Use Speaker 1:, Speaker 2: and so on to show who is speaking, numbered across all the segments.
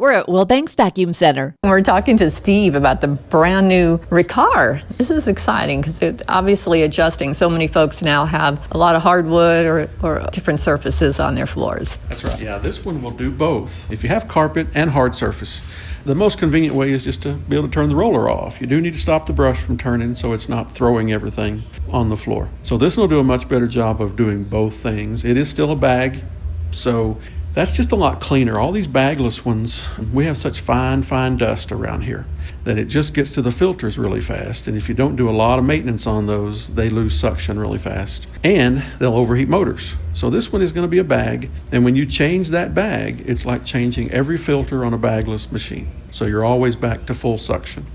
Speaker 1: We're at Wilbanks Vacuum Center.
Speaker 2: We're talking to Steve about the brand new Riccar. This is exciting because it's obviously adjusting. So many folks now have a lot of hardwood or different surfaces on their floors.
Speaker 3: That's right. Yeah, this one will do both. If you have carpet and hard surface, the most convenient way is just to be able to turn the roller off. You do need to stop the brush from turning so it's not throwing everything on the floor. So this will do a much better job of doing both things. It is still a bag, so that's just a lot cleaner. All these bagless ones, we have such fine dust around here that it just gets to the filters really fast. And if you don't do a lot of maintenance on those, they lose suction really fast. And they'll overheat motors. So this one is going to be a bag. And when you change that bag, it's like changing every filter on a bagless machine. So you're always back to full suction.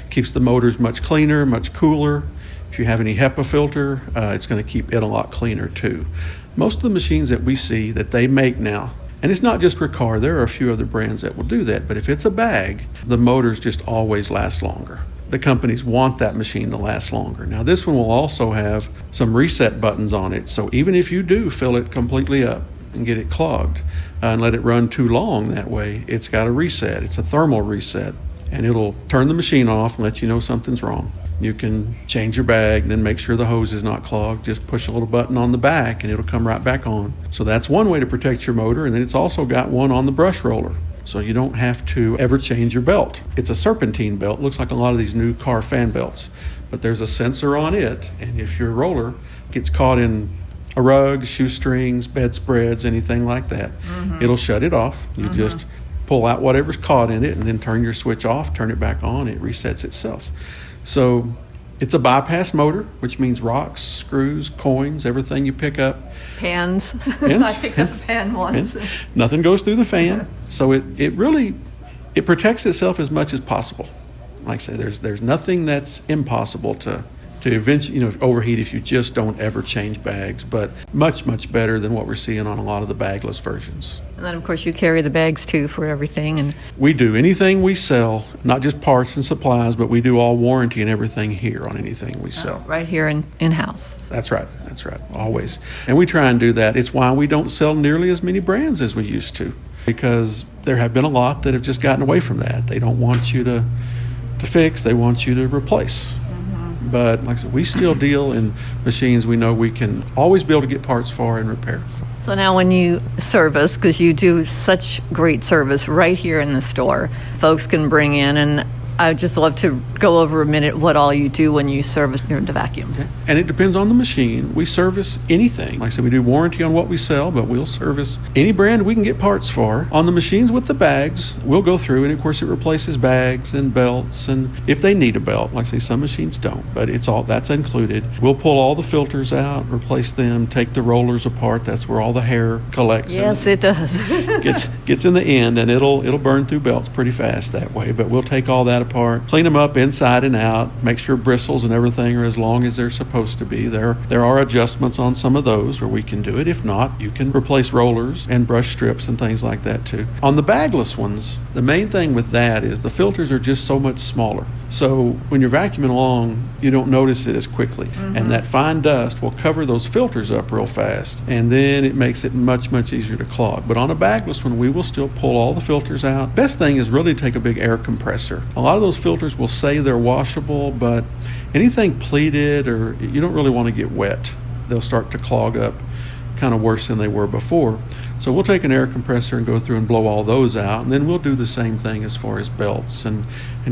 Speaker 3: Keeps the motors much cleaner, much cooler. If you have any HEPA filter, it's going to keep it a lot cleaner too. Most of the machines that we see that they make now, and it's not just Riccar, there are a few other brands that will do that, but if it's a bag, the motors just always last longer. The companies want that machine to last longer. Now this one will also have some reset buttons on it, so even if you do fill it completely up and get it clogged and let it run too long that way, it's got a reset. It's a thermal reset, and it'll turn the machine off and let you know something's wrong. You can change your bag and then make sure the hose is not clogged. Just push a little button on the back and it'll come right back on. So that's one way to protect your motor, and then it's also got one on the brush roller. So you don't have to ever change your belt. It's a serpentine belt. Looks like a lot of these new car fan belts. But there's a sensor on it, and if your roller gets caught in a rug, shoestrings, bedspreads, anything like that, it'll shut it off. You just pull out whatever's caught in it and then turn your switch off, turn it back on, it resets itself. So it's a bypass motor, which means rocks, screws, coins, everything you pick up.
Speaker 2: Pans. I picked up a pan once.
Speaker 3: Nothing goes through the fan. So it really protects itself as much as possible. Like I say, there's nothing that's impossible to eventually, overheat if you just don't ever change bags, but much better than what we're seeing on a lot of the bagless versions.
Speaker 2: And then, of course, you carry the bags, too, for everything. And
Speaker 3: we do anything we sell, not just parts and supplies, but we do all warranty and everything here on anything we sell.
Speaker 2: Right here in-house.
Speaker 3: That's right, always. And we try and do that. It's why we don't sell nearly as many brands as we used to, because there have been a lot that have just gotten away from that. They don't want you to fix, they want you to replace. But like I said, we still deal in machines we know we can always be able to get parts for and repair.
Speaker 2: So now when you service, because you do such great service right here in the store, folks can bring in, and I'd just love to go over a minute what all you do when you service the vacuums.
Speaker 3: Okay. And it depends on the machine. We service anything. Like I said, we do warranty on what we sell, but we'll service any brand we can get parts for. On the machines with the bags, we'll go through, and of course it replaces bags and belts, and if they need a belt, like I say, some machines don't, but that's included. We'll pull all the filters out, replace them, take the rollers apart. That's where all the hair collects.
Speaker 2: Yes, it does.
Speaker 3: gets in the end, and it'll burn through belts pretty fast that way, but we'll take all that apart, clean them up inside and out, make sure bristles and everything are as long as they're supposed to be. There are adjustments on some of those where we can do it. If not, you can replace rollers and brush strips and things like that too. On the bagless ones, the main thing with that is the filters are just so much smaller. So when you're vacuuming along, you don't notice it as quickly. And that fine dust will cover those filters up real fast, and then it makes it much easier to clog. But on a bagless one, we will still pull all the filters out. Best thing is really take a big air compressor. A lot of those filters will say they're washable, but anything pleated, or you don't really want to get wet. They'll start to clog up kind of worse than they were before. So we'll take an air compressor and go through and blow all those out, and then we'll do the same thing as far as belts and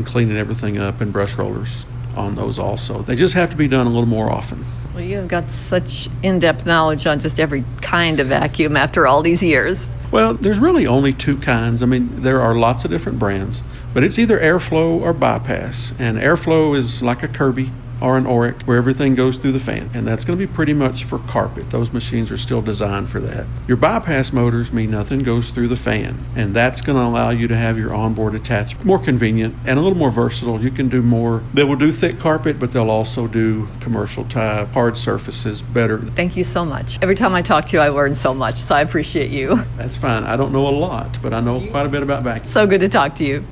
Speaker 3: cleaning everything up, and brush rollers on those also. They just have to be done a little more often.
Speaker 2: Well, you've got such in-depth knowledge on just every kind of vacuum after all these years.
Speaker 3: Well, there's really only two kinds. I mean, there are lots of different brands, but it's either airflow or bypass. And airflow is like a Kirby or an Oric, where everything goes through the fan. And that's going to be pretty much for carpet. Those machines are still designed for that. Your bypass motors mean nothing goes through the fan. And that's going to allow you to have your onboard attachment more convenient and a little more versatile. You can do more. They will do thick carpet, but they'll also do commercial type, hard surfaces better.
Speaker 2: Thank you so much. Every time I talk to you, I learn so much. So I appreciate you.
Speaker 3: That's fine. I don't know a lot, but I know quite a bit about vacuum.
Speaker 2: So good to talk to you.